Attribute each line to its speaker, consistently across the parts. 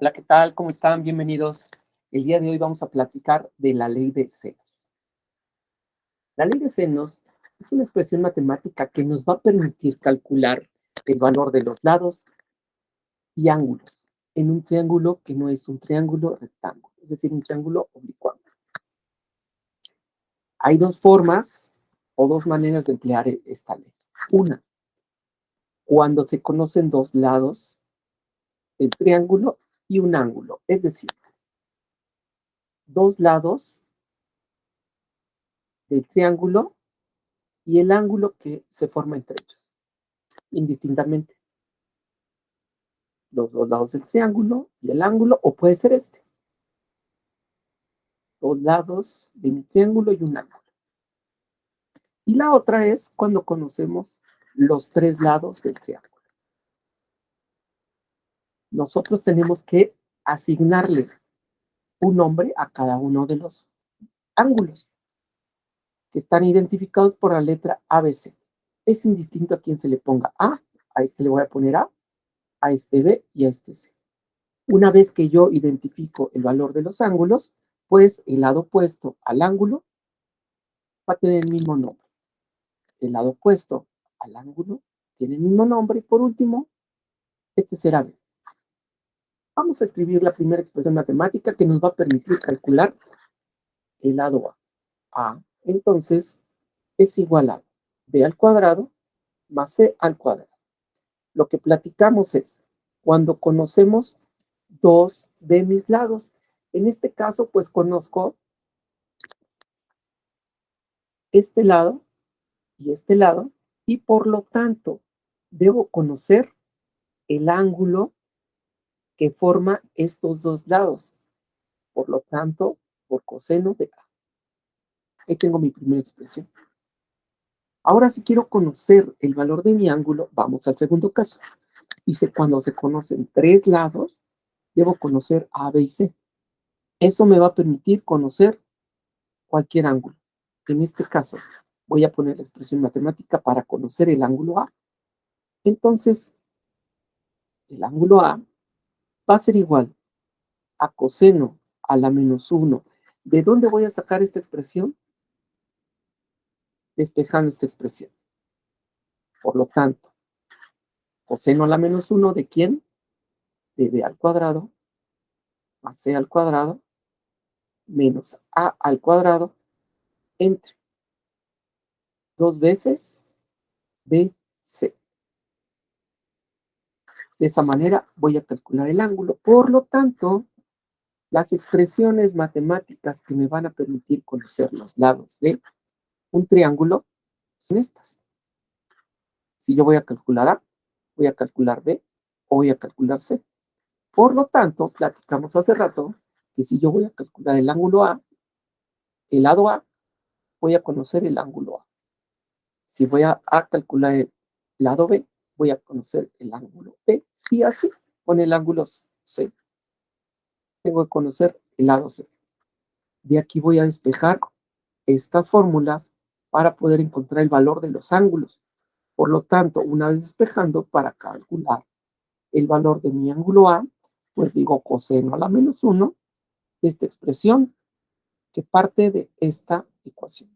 Speaker 1: Hola, ¿qué tal? ¿Cómo están? Bienvenidos. El día de hoy vamos a platicar de la ley de senos. La ley de senos es una expresión matemática que nos va a permitir calcular el valor de los lados y ángulos en un triángulo que no es un triángulo rectángulo, es decir, un triángulo oblicuo. Hay dos formas o dos maneras de emplear esta ley. Una, cuando se conocen dos lados del triángulo y un ángulo, es decir, dos lados del triángulo y el ángulo que se forma entre ellos, indistintamente. Los dos lados del triángulo y el ángulo, o puede ser este. Dos lados de mi triángulo y un ángulo. Y la otra es cuando conocemos los tres lados del triángulo. Nosotros tenemos que asignarle un nombre a cada uno de los ángulos que están identificados por la letra ABC. Es indistinto a quién se le ponga a este le voy a poner a este B y a este C. Una vez que yo identifico el valor de los ángulos, pues el lado opuesto al ángulo va a tener el mismo nombre. El lado opuesto al ángulo tiene el mismo nombre. Y por último, este será B. Vamos a escribir la primera expresión matemática que nos va a permitir calcular el lado A. Entonces, es igual a B al cuadrado más C al cuadrado. Lo que platicamos es, cuando conocemos dos de mis lados, en este caso, pues conozco este lado, y por lo tanto, debo conocer el ángulo que forma estos dos lados. Por lo tanto, por coseno de A. Ahí tengo mi primera expresión. Ahora, si quiero conocer el valor de mi ángulo, vamos al segundo caso. Dice, cuando se conocen tres lados, debo conocer A, B y C. Eso me va a permitir conocer cualquier ángulo. En este caso, voy a poner la expresión matemática para conocer el ángulo A. Entonces, el ángulo A va a ser igual a coseno a la menos 1. ¿De dónde voy a sacar esta expresión? Despejando esta expresión. Por lo tanto, coseno a la menos 1, ¿de quién? De B al cuadrado más C al cuadrado menos A al cuadrado entre 2 veces BC. De esa manera voy a calcular el ángulo. Por lo tanto, las expresiones matemáticas que me van a permitir conocer los lados de un triángulo son estas. Si yo voy a calcular A, voy a calcular B o voy a calcular C. Por lo tanto, platicamos hace rato que si yo voy a calcular el ángulo A, el lado A, voy a conocer el ángulo A. Si voy a calcular el lado B, voy a conocer el ángulo B. Y así, con el ángulo C, tengo que conocer el lado C. De aquí voy a despejar estas fórmulas para poder encontrar el valor de los ángulos. Por lo tanto, una vez despejando, para calcular el valor de mi ángulo A, pues digo coseno a la menos 1 de esta expresión que parte de esta ecuación.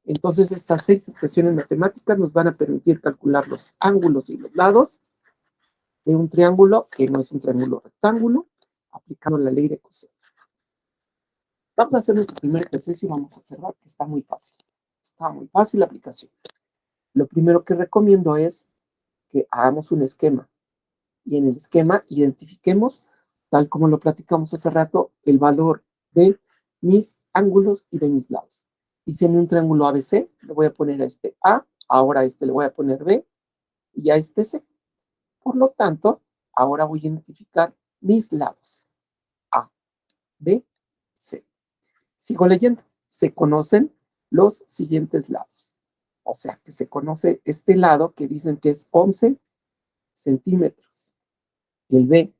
Speaker 1: Entonces, estas 6 expresiones matemáticas nos van a permitir calcular los ángulos y los lados de un triángulo que no es un triángulo rectángulo, aplicando la ley de coseno. Vamos a hacer nuestro primer ejercicio y vamos a observar que está muy fácil. Está muy fácil la aplicación. Lo primero que recomiendo es que hagamos un esquema. Y en el esquema identifiquemos, tal como lo platicamos hace rato, el valor de mis ángulos y de mis lados. Hice en un triángulo ABC, le voy a poner a este A, ahora a este le voy a poner B y a este C. Por lo tanto, ahora voy a identificar mis lados. A, B, C. Sigo leyendo. Se conocen los siguientes lados. O sea, que se conoce este lado que dicen que es 11 centímetros. El B,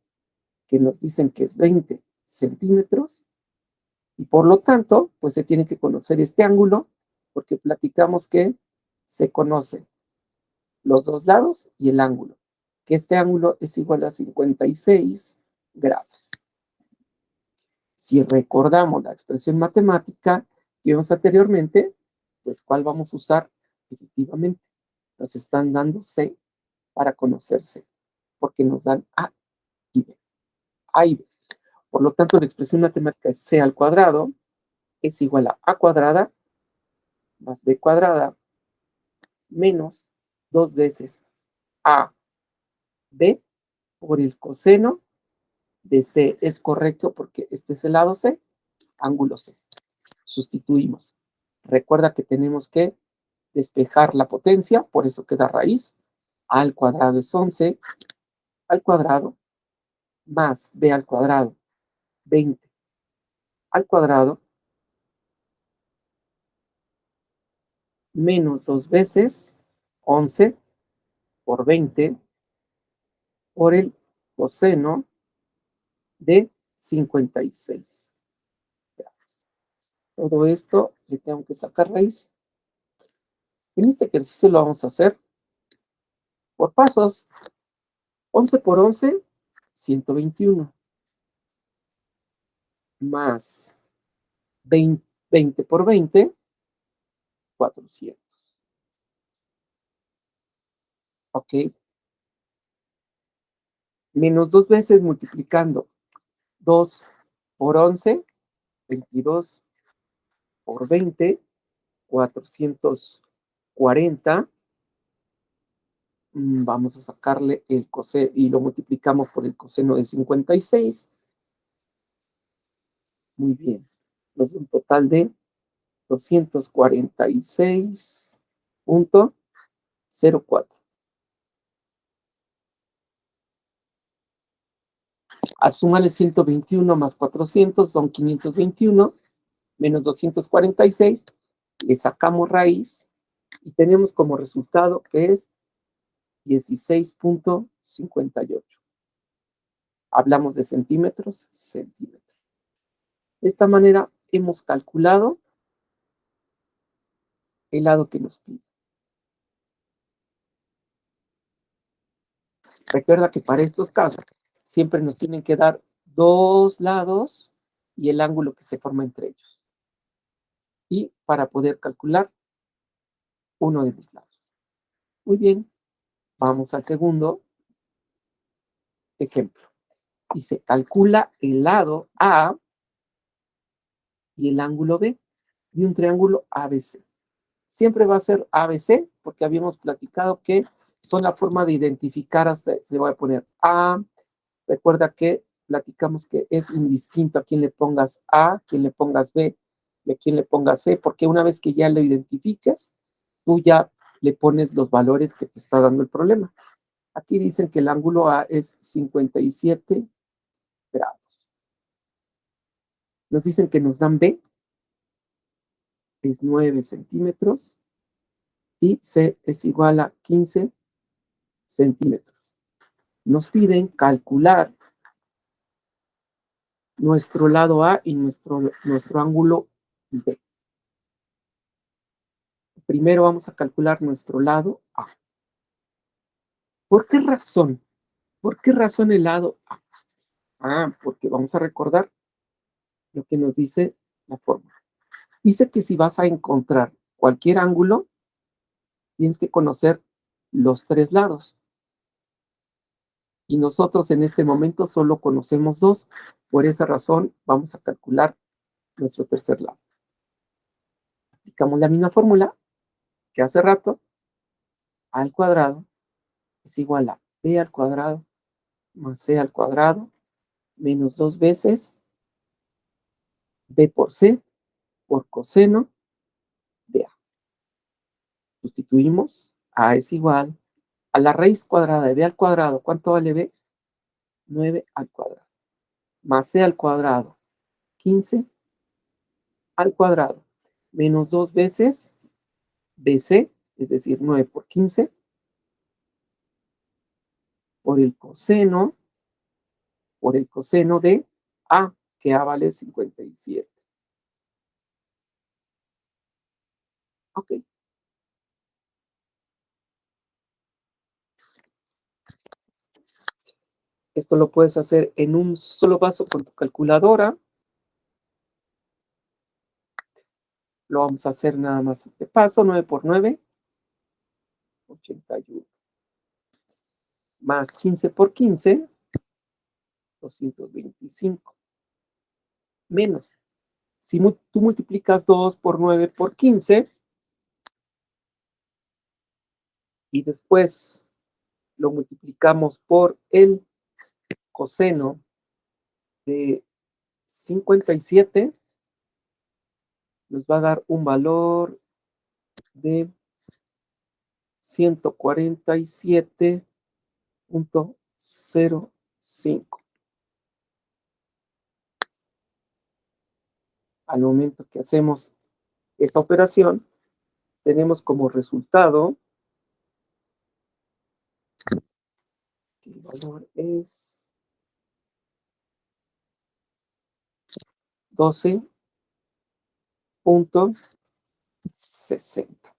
Speaker 1: que nos dicen que es 20 centímetros. Y por lo tanto, pues se tiene que conocer este ángulo, porque platicamos que se conocen los dos lados y el ángulo, que este ángulo es igual a 56 grados. Si recordamos la expresión matemática que vimos anteriormente, pues ¿cuál vamos a usar? Efectivamente, nos están dando C para conocer C, porque nos dan A y B. A y B. Por lo tanto, la expresión matemática es C al cuadrado es igual a cuadrada más B cuadrada menos 2 veces A B por el coseno de C. Es correcto porque este es el lado C, ángulo C. Sustituimos. Recuerda que tenemos que despejar la potencia, por eso queda raíz. A al cuadrado es 11 al cuadrado más B al cuadrado 20 al cuadrado menos 2 veces 11 por 20 por el coseno de 56. Todo esto le tengo que sacar raíz. En este ejercicio lo vamos a hacer por pasos. 11 por 11, 121. Más 20 por 20, 400. ¿Ok? Menos 2 veces multiplicando 2 por 11, 22 por 20, 440. Vamos a sacarle el coseno y lo multiplicamos por el coseno de 56. Muy bien. Nos da un total de 246.04. Al sumarle 121 más 400 son 521 menos 246. Le sacamos raíz y tenemos como resultado que es 16.58. Hablamos de centímetros, centímetros. De esta manera hemos calculado el lado que nos pide. Recuerda que para estos casos siempre nos tienen que dar dos lados y el ángulo que se forma entre ellos. Y para poder calcular uno de los lados. Muy bien, vamos al segundo ejemplo. Y se calcula el lado A y el ángulo B de un triángulo ABC. Siempre va a ser ABC porque habíamos platicado que son la forma de identificar, se va a poner A. Recuerda que platicamos que es indistinto a quién le pongas A, quién le pongas B y a quién le pongas C, porque una vez que ya lo identifiques, tú ya le pones los valores que te está dando el problema. Aquí dicen que el ángulo A es 57 grados. Nos dicen que nos dan B, es 9 centímetros, y C es igual a 15 centímetros. Nos piden calcular nuestro lado A y nuestro ángulo B. Primero vamos a calcular nuestro lado A. ¿Por qué razón? ¿Por qué razón el lado A? Porque vamos a recordar lo que nos dice la fórmula. Dice que si vas a encontrar cualquier ángulo, tienes que conocer los tres lados. Y nosotros en este momento solo conocemos dos. Por esa razón vamos a calcular nuestro tercer lado. Aplicamos la misma fórmula que hace rato. A al cuadrado es igual a B al cuadrado más C al cuadrado menos 2 veces B por C por coseno de A. Sustituimos. A es igual a la raíz cuadrada de B al cuadrado. ¿Cuánto vale B? 9 al cuadrado. Más C al cuadrado. 15 al cuadrado. Menos 2 veces BC, es decir, 9 por 15, por el coseno de A, que A vale 57. Ok. Esto lo puedes hacer en un solo paso con tu calculadora. Lo vamos a hacer nada más este paso, 9 por 9, 81. Más 15 por 15, 225. Menos. Si tú multiplicas 2 por 9 por 15 y después lo multiplicamos por el coseno de 57, nos va a dar un valor de 147.05. Al momento que hacemos esa operación, tenemos como resultado que el valor es 12.60.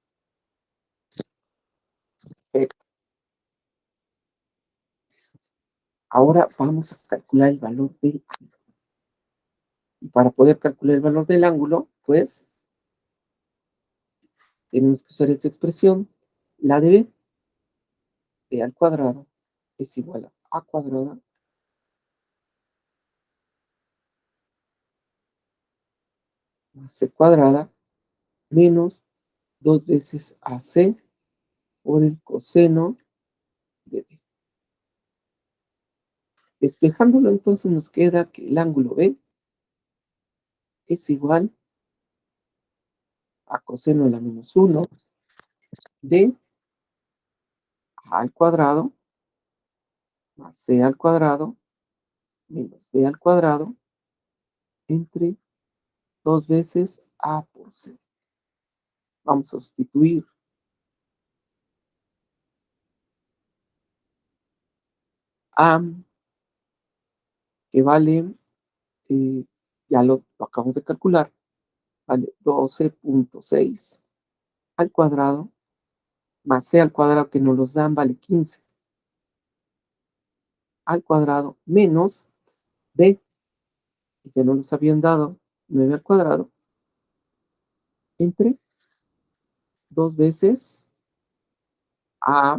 Speaker 1: Ahora vamos a calcular el valor del ángulo. Y para poder calcular el valor del ángulo, pues tenemos que usar esta expresión, la de b al cuadrado es igual a cuadrada más c cuadrada menos 2 veces AC por el coseno de B. Despejándolo, entonces nos queda que el ángulo B es igual a coseno de la menos 1 de A al cuadrado más C al cuadrado menos B al cuadrado entre 2 veces A por C. Vamos a sustituir A, que vale, ya lo acabamos de calcular, vale 12.6 al cuadrado más C al cuadrado, que nos los dan, vale 15 al cuadrado menos B, que no nos habían dado, 9 al cuadrado, entre 2 veces A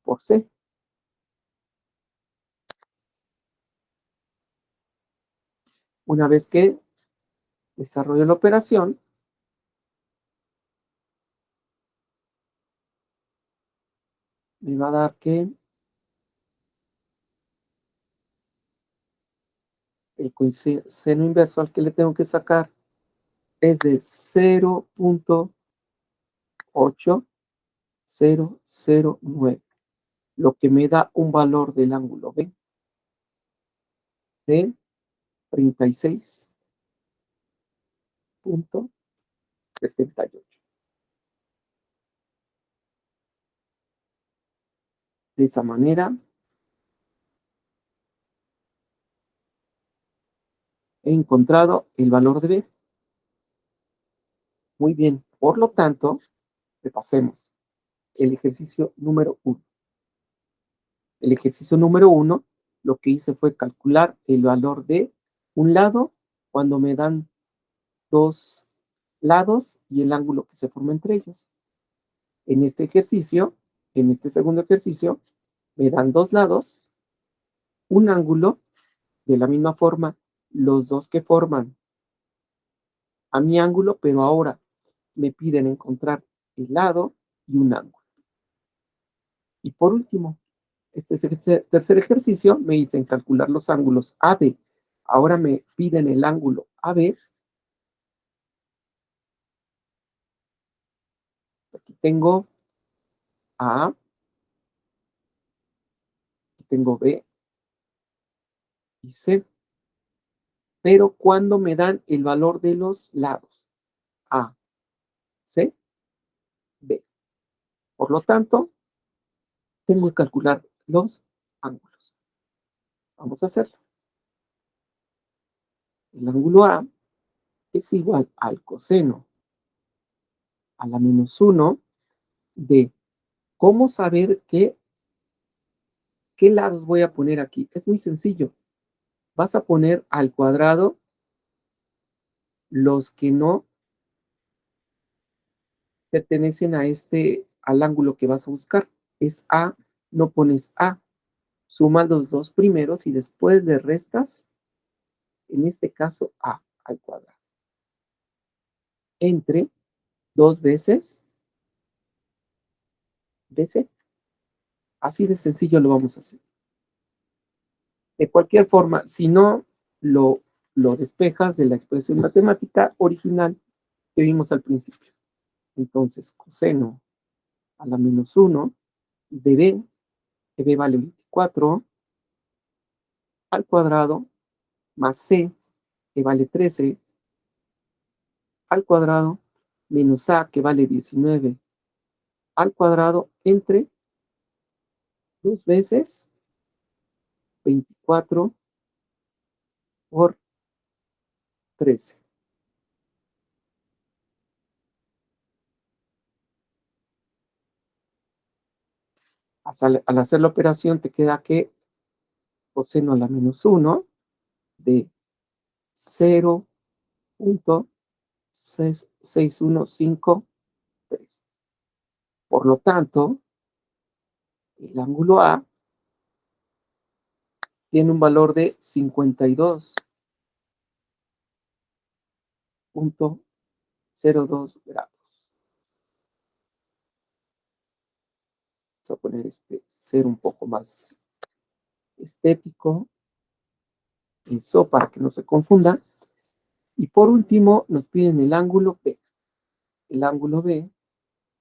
Speaker 1: por C. Una vez que desarrollo la operación, me va a dar que el coseno inverso al que le tengo que sacar es de 0.8009, lo que me da un valor del ángulo B de 36.78. De esa manera, he encontrado el valor de B. Muy bien, por lo tanto, repasemos el ejercicio número 1. El ejercicio número 1, lo que hice fue calcular el valor de un lado cuando me dan dos lados y el ángulo que se forma entre ellos. En este ejercicio, en este segundo ejercicio, me dan dos lados, un ángulo, de la misma forma, los dos que forman a mi ángulo, pero ahora me piden encontrar el lado y un ángulo. Y por último, este tercer ejercicio me dicen calcular los ángulos AB. Ahora me piden el ángulo AB. Aquí tengo A, aquí tengo B y C. Pero cuando me dan el valor de los lados, A, C, B. Por lo tanto, tengo que calcular los ángulos. Vamos a hacerlo. El ángulo A es igual al coseno a la menos 1 de, ¿cómo saber qué lados voy a poner aquí? Es muy sencillo. Vas a poner al cuadrado Los que no pertenecen al ángulo que vas a buscar. Es A, no pones A, sumas los dos primeros y después le restas, en este caso, A al cuadrado. Entre 2 veces BC. Así de sencillo lo vamos a hacer. De cualquier forma, si no lo despejas de la expresión matemática original que vimos al principio. Entonces, coseno a la menos 1 de B, que B vale 24, al cuadrado, más C, que vale 13, al cuadrado, menos A, que vale 19, al cuadrado, entre 2 veces 24 por 13. Al hacer la operación te queda que coseno a la menos 1 de 0.6153. Por lo tanto, el ángulo A tiene un valor de 52.02 grados. Vamos a poner este ser un poco más estético, eso para que no se confunda. Y por último, nos piden el ángulo B. El ángulo B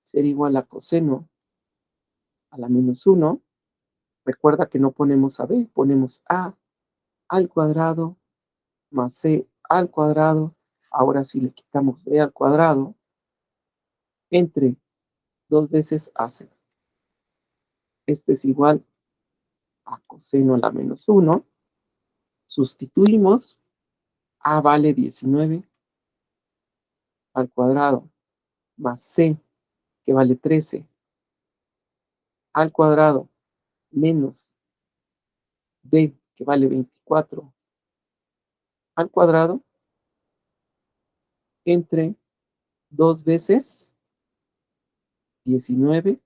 Speaker 1: será igual a coseno a la menos 1. Recuerda que no ponemos a B, ponemos A al cuadrado más C al cuadrado. Ahora sí le quitamos B al cuadrado entre 2 veces AC. Este es igual a coseno a la menos 1. Sustituimos. A vale 19 al cuadrado más C, que vale 13, al cuadrado menos B, que vale 24, al cuadrado, entre 2 veces 19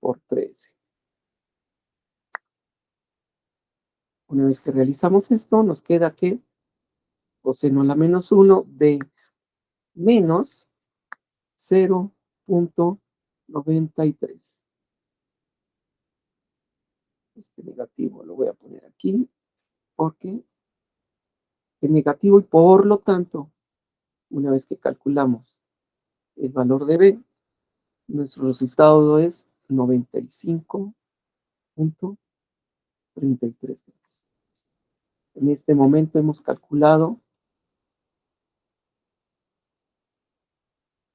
Speaker 1: por 13. Una vez que realizamos esto, nos queda que coseno a la menos 1 de menos 0.93. Este negativo lo voy a poner aquí porque es negativo y por lo tanto, una vez que calculamos el valor de B, nuestro resultado es 95.33. En este momento hemos calculado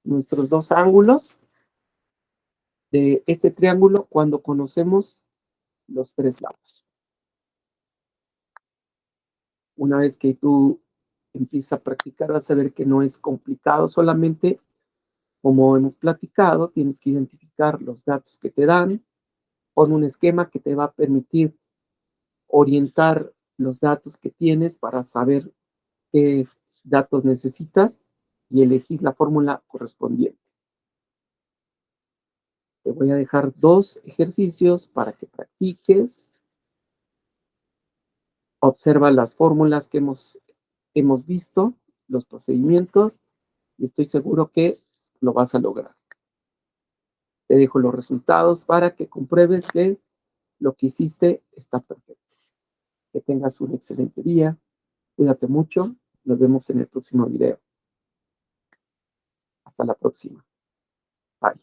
Speaker 1: nuestros dos ángulos de este triángulo cuando conocemos los tres lados. Una vez que tú empiezas a practicar, vas a ver que no es complicado, solamente como hemos platicado, tienes que identificar los datos que te dan con un esquema que te va a permitir orientar los datos que tienes para saber qué datos necesitas y elegir la fórmula correspondiente. Te voy a dejar 2 ejercicios para que practiques. Observa las fórmulas que hemos visto, los procedimientos, y estoy seguro que lo vas a lograr. Te dejo los resultados para que compruebes que lo que hiciste está perfecto. Que tengas un excelente día. Cuídate mucho. Nos vemos en el próximo video. Hasta la próxima. Bye.